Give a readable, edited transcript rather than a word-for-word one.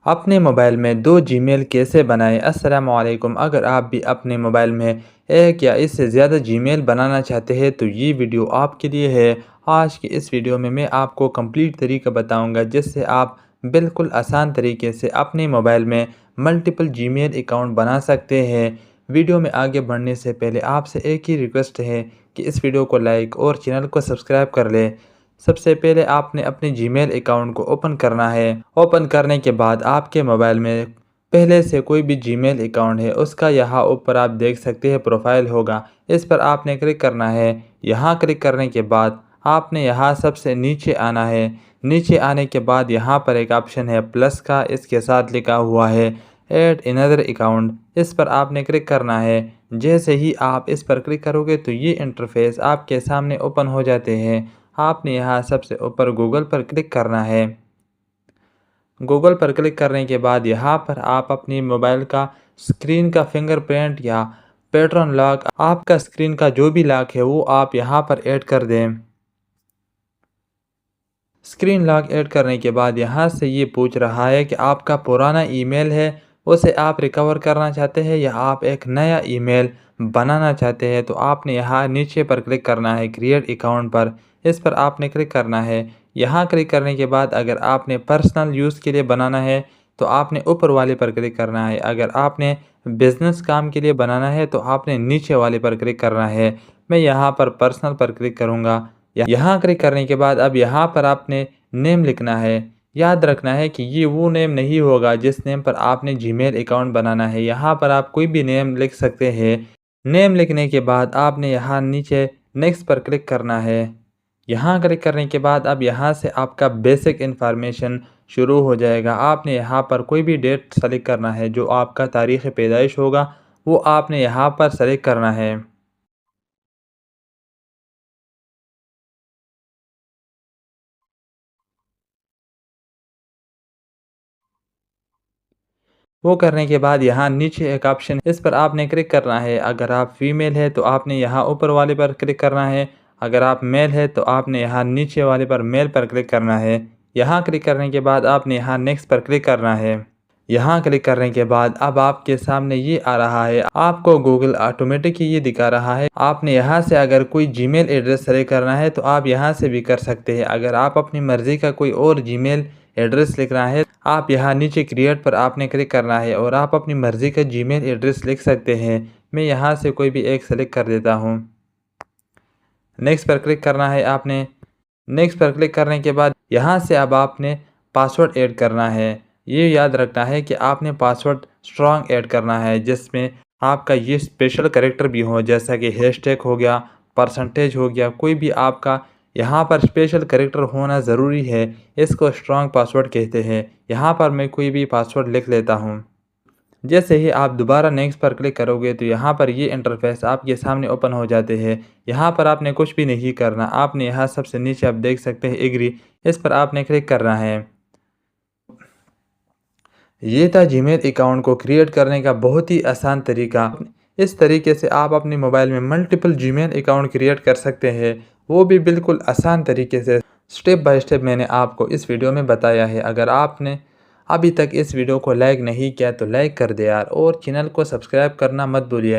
अपने मोबाइल में दो जीमेल कैसे बनाएं। अस्सलामुअलैकुम। अगर आप भी अपने मोबाइल में एक या इससे ज़्यादा जीमेल बनाना चाहते हैं तो ये वीडियो आपके लिए है। आज की इस वीडियो में मैं आपको कंप्लीट तरीका बताऊंगा जिससे आप बिल्कुल आसान तरीके से अपने मोबाइल में मल्टीपल जीमेल अकाउंट बना सकते हैं। वीडियो में आगे बढ़ने से पहले आपसे एक ही रिक्वेस्ट है कि इस वीडियो को लाइक और चैनल को सब्सक्राइब कर लें। सबसे पहले आपने अपने जीमेल अकाउंट को ओपन करना है। ओपन करने के बाद आपके मोबाइल में पहले से कोई भी जीमेल अकाउंट है उसका यहाँ ऊपर आप देख सकते हैं प्रोफाइल होगा, इस पर आपने क्लिक करना है। यहाँ क्लिक करने के बाद आपने यहाँ सबसे नीचे आना है। नीचे आने के बाद यहाँ पर एक ऑप्शन है प्लस का, इसके साथ लिखा हुआ है ऐड अनदर अकाउंट, इस पर आपने क्लिक करना है। जैसे ही आप इस पर क्लिक करोगे तो ये इंटरफेस आपके सामने ओपन हो जाते हैं। आपने यहाँ सबसे ऊपर गूगल पर क्लिक करना है। गूगल पर क्लिक करने के बाद यहाँ पर आप अपनी मोबाइल का स्क्रीन का फिंगरप्रिंट या पैटर्न लॉक, आपका स्क्रीन का जो भी लॉक है वो आप यहाँ पर ऐड कर दें। स्क्रीन लॉक ऐड करने के बाद यहाँ से ये पूछ रहा है कि आपका पुराना ईमेल है उसे आप रिकवर करना चाहते हैं या आप एक नया ईमेल बनाना चाहते हैं। तो आपने यहाँ नीचे पर क्लिक करना है क्रिएट अकाउंट पर, इस पर आपने क्लिक करना है। यहाँ क्लिक करने के बाद अगर आपने पर्सनल यूज़ के लिए बनाना है तो आपने ऊपर वाले पर क्लिक करना है। अगर आपने बिज़नेस काम के लिए बनाना है तो आपने नीचे वाले पर क्लिक करना है। मैं यहाँ पर पर्सनल पर क्लिक करूँगा। यहाँ क्लिक करने के बाद अब यहाँ पर आपने नेम लिखना है। याद रखना है कि ये वो नेम नहीं होगा जिस नेम पर आपने जीमेल अकाउंट बनाना है। यहाँ पर आप कोई भी नेम लिख सकते हैं। नेम लिखने के बाद आपने यहाँ नीचे नेक्स्ट पर क्लिक करना है। यहाँ क्लिक करने के बाद अब यहाँ से आपका बेसिक इन्फॉर्मेशन शुरू हो जाएगा। आपने यहाँ पर कोई भी डेट सेलेक्ट करना है, जो आपका तारीख़ पैदाइश होगा वो आपने यहाँ पर सेलेक्ट करना है। वो करने के बाद यहाँ नीचे एक ऑप्शन, इस पर आपने क्लिक करना है। अगर आप फीमेल है तो आपने यहाँ ऊपर वाले पर क्लिक करना है। अगर आप मेल है तो आपने यहाँ नीचे वाले पर मेल पर क्लिक करना है। यहाँ क्लिक करने के बाद आपने यहाँ नेक्स्ट पर क्लिक करना है। यहाँ क्लिक करने के बाद अब आपके सामने ये आ रहा है, आपको गूगल ऑटोमेटिक ये दिखा रहा है। आपने यहाँ से अगर कोई जीमेल एड्रेस सेलेक्ट करना है तो आप यहाँ से भी कर सकते हैं। अगर आप अपनी मर्ज़ी का कोई और जीमेल एड्रेस लिखना है, आप यहाँ नीचे क्रिएट पर आपने क्लिक करना है और आप अपनी मर्ज़ी का जीमेल एड्रेस लिख सकते हैं। मैं यहाँ से कोई भी एक सेलेक्ट कर देता हूँ। नेक्स्ट पर क्लिक करना है आपने। नेक्स्ट पर क्लिक करने के बाद यहाँ से अब आपने पासवर्ड ऐड करना है। ये याद रखना है कि आपने पासवर्ड स्ट्रॉन्ग ऐड करना है जिसमें आपका ये स्पेशल कैरेक्टर भी हो, जैसा कि हैशटैग हो गया, परसेंटेज हो गया, कोई भी आपका यहाँ पर स्पेशल कैरेक्टर होना ज़रूरी है। इसको स्ट्रॉन्ग पासवर्ड कहते हैं। यहाँ पर मैं कोई भी पासवर्ड लिख लेता हूँ। जैसे ही आप दोबारा नेक्स्ट पर क्लिक करोगे तो यहाँ पर ये इंटरफेस आपके सामने ओपन हो जाते हैं। यहाँ पर आपने कुछ भी नहीं करना। आपने यहाँ सबसे नीचे आप देख सकते हैं एग्री, इस पर आपने क्लिक करना है। ये था जीमेल अकाउंट को क्रिएट करने का बहुत ही आसान तरीका। इस तरीके से आप अपने मोबाइल में मल्टीपल जीमेल अकाउंट क्रिएट कर सकते हैं, वो भी बिल्कुल आसान तरीके से। स्टेप बाय स्टेप मैंने आपको इस वीडियो में बताया है। अगर आपने अभी तक इस वीडियो को लाइक नहीं किया तो लाइक कर दे यार, और चैनल को सब्सक्राइब करना मत भूलिए।